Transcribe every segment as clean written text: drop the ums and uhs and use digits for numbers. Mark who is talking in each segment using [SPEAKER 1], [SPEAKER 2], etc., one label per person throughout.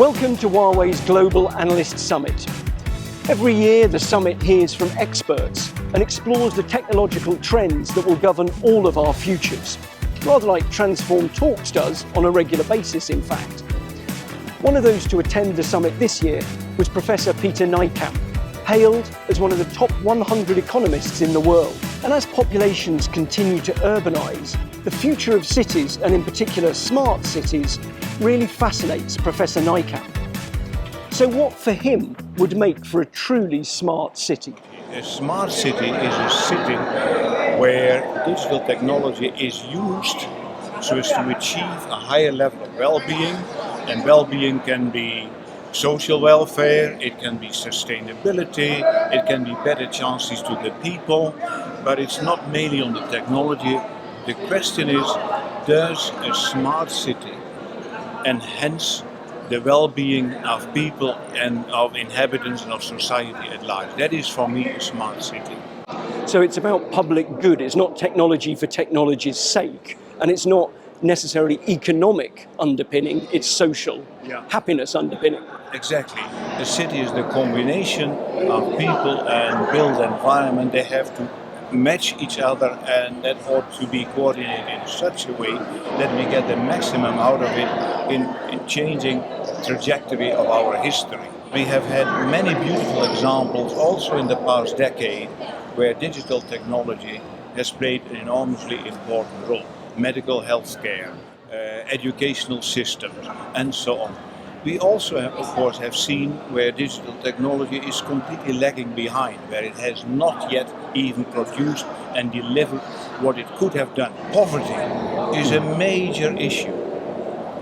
[SPEAKER 1] Welcome to Huawei's Global Analyst Summit. Every year, the summit hears from experts and explores the technological trends that will govern all of our futures, rather like Transform Talks does on a regular basis, in fact. One of those to attend the summit this year was Professor Peter Nijkamp, hailed as one of the top 100 economists in the world. And as populations continue to urbanise, the future of cities, and in particular smart cities, really fascinates Professor Nijkamp. So what for him would make for a truly smart city?
[SPEAKER 2] A smart city is a city where digital technology is used so as to achieve a higher level of well-being, and well-being can be social welfare, it can be sustainability, it can be better chances to the people, but it's not mainly on the technology. The question is, does a smart city enhance the well-being of people and of inhabitants and of society at large? That is for me a smart city.
[SPEAKER 1] So it's about public good, it's not technology for technology's sake, and it's not necessarily economic underpinning, it's social happiness underpinning.
[SPEAKER 2] Exactly. The city is the combination of people and built environment. They have to match each other, and that ought to be coordinated in such a way that we get the maximum out of it in changing trajectory of our history. We have had many beautiful examples also in the past decade where digital technology has played an enormously important role. Medical health care, educational systems, and so on. We also, of course, have seen where digital technology is completely lagging behind, where it has not yet even produced and delivered what it could have done. Poverty is a major issue.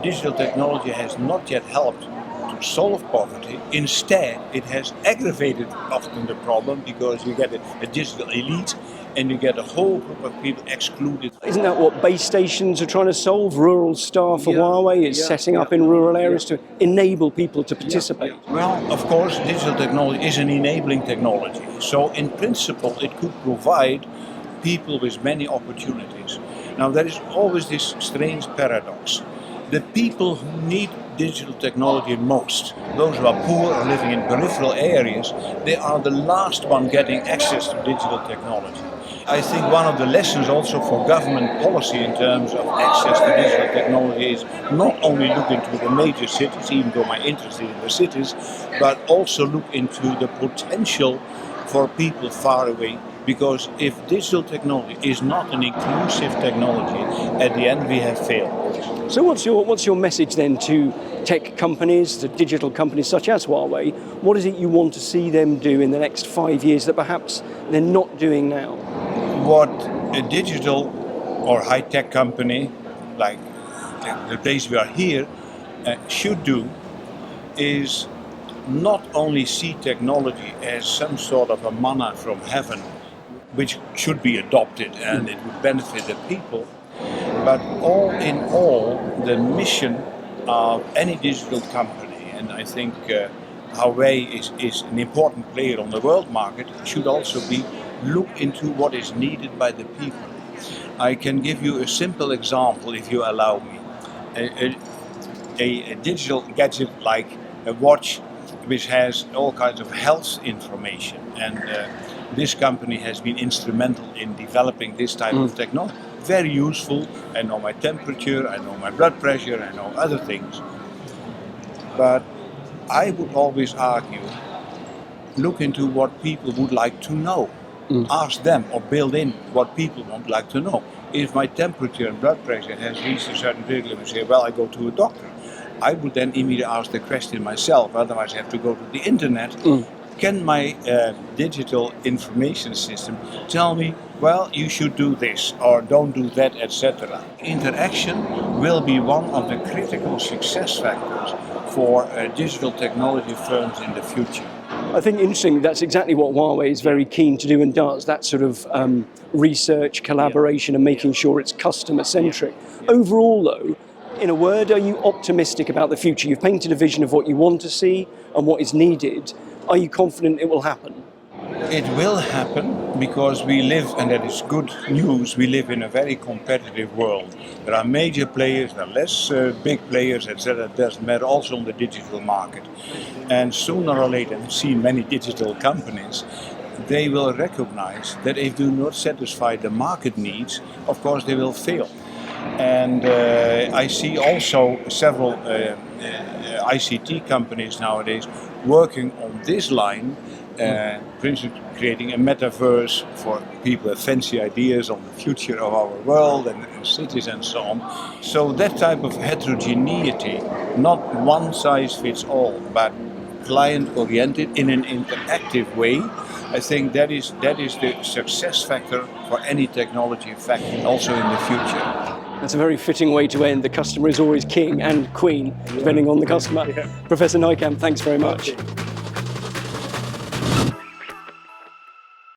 [SPEAKER 2] Digital technology has not yet helped to solve poverty. Instead, it has aggravated often the problem, because you get a digital elite and you get a whole group of people excluded.
[SPEAKER 1] Isn't that what base stations are trying to solve? Rural Star for Huawei is setting up in rural areas to enable people to participate.
[SPEAKER 2] Well, of course, digital technology is an enabling technology. So in principle, it could provide people with many opportunities. Now, there is always this strange paradox. The people who need digital technology most, those who are poor or living in peripheral areas, they are the last one getting access to digital technology. I think one of the lessons also for government policy in terms of access to digital technology is not only look into the major cities, even though my interest is in the cities, but also look into the potential for people far away. Because if digital technology is not an inclusive technology, at the end we have failed.
[SPEAKER 1] So what's your message then to tech companies, to digital companies such as Huawei? What is it you want to see them do in the next 5 years that perhaps they're not doing now?
[SPEAKER 2] What a digital or high-tech company like the place we are here should do is not only see technology as some sort of a manna from heaven, which should be adopted and it would benefit the people, but all in all, the mission of any digital company, and I think Huawei is an important player on the world market, should also be look into what is needed by the people. I can give you a simple example, if you allow me. A digital gadget like a watch, which has all kinds of health information, and this company has been instrumental in developing this type of technology. Very useful. I know my temperature, I know my blood pressure, I know other things. But I would always argue, look into what people would like to know. Ask them or build in what people would like to know. If my temperature and blood pressure has reached a certain degree, and say, well, I go to a doctor, I would then immediately ask the question myself, otherwise I have to go to the internet. Can my digital information system tell me, well, you should do this or don't do that, etc. Interaction will be one of the critical success factors for digital technology firms in the future.
[SPEAKER 1] I think interesting, that's exactly what Huawei is very keen to do and does, that sort of research, collaboration and making sure it's customer-centric. Overall though, in a word, are you optimistic about the future? You've painted a vision of what you want to see and what is needed. Are you confident it will happen?
[SPEAKER 2] It will happen because we live, and that is good news, we live in a very competitive world. There are major players, there are less big players, etc. It doesn't matter, also on the digital market. And sooner or later, I've seen many digital companies, they will recognize that if they do not satisfy the market needs, of course they will fail. And I see also several ICT companies nowadays working on this line, for instance, creating a metaverse for people with fancy ideas on the future of our world and cities and so on. So that type of heterogeneity, not one size fits all, but client-oriented in an interactive way, I think that is the success factor for any technology factory also in the future.
[SPEAKER 1] That's a very fitting way to end. The customer is always king and queen, depending on the customer. Professor Nijkamp, thanks very much.